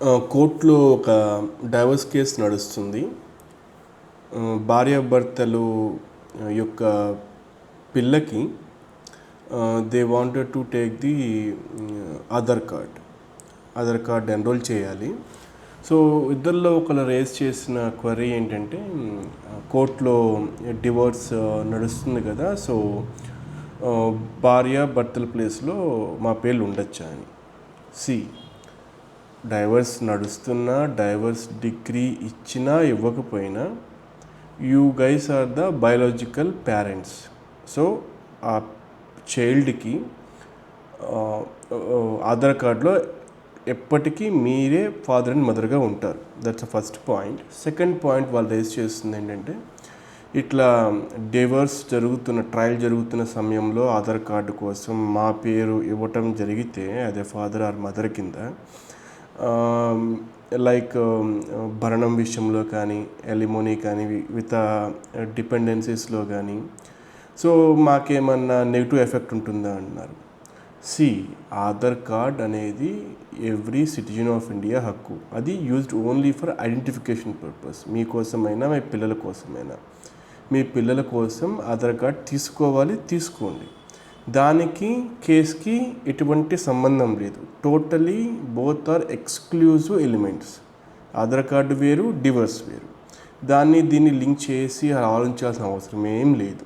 కోర్టులో ఒక divorce case నడుస్తుంది. భార్యాభర్తలు యొక్క పిల్లకి they wanted to take the Aadhaar card enrol చేయాలి. సో ఇద్దరిలో ఒకరు రేజ్ చేసిన క్వరీ ఏంటంటే, కోర్టులో డివోర్స్ నడుస్తుంది కదా, సో భార్య భర్తల ప్లేస్లో మా పేర్లు ఉండొచ్చా అని. డైవర్స్ నడుస్తున్నా, డైవర్స్ డిగ్రీ ఇచ్చినా ఇవ్వకపోయినా, you guys are the biological parents. So ఆ చైల్డ్కి ఆధార్ కార్డులో ఎప్పటికీ మీరే ఫాదర్ అండ్ మదర్గా ఉంటారు. That's the first point. Second point వాళ్ళు రేజ్ చేస్తుంది ఏంటంటే, ఇట్లా ట్రయల్ జరుగుతున్న సమయంలో ఆధార్ కార్డు కోసం మా పేరు ఇవ్వటం జరిగితే అదే ఫాదర్ ఆర్ మదర్ కింద, లైక్ భరణం విషయంలో కానీ, ఎలిమోనీ కానీ, విత్ డిపెండెన్సీస్లో కానీ, సో మాకేమన్నా నెగిటివ్ ఎఫెక్ట్ ఉంటుందా అన్నారు. ఆధార్ కార్డ్ అనేది ఎవ్రీ సిటిజన్ ఆఫ్ ఇండియా హక్కు. అది used only for identification purpose. మీకోసమైనా మీ పిల్లల కోసమైనా. మీ పిల్లల కోసం ఆధార్ కార్డ్ తీసుకోండి. దానికి కేసుకి ఎటువంటి సంబంధం లేదు. Totally both are exclusive elements. Aadhaar card వేరు, డివోర్స్ వేరు. దీన్ని లింక్ చేసి ఆలోచించాల్సిన అవసరం ఏం లేదు.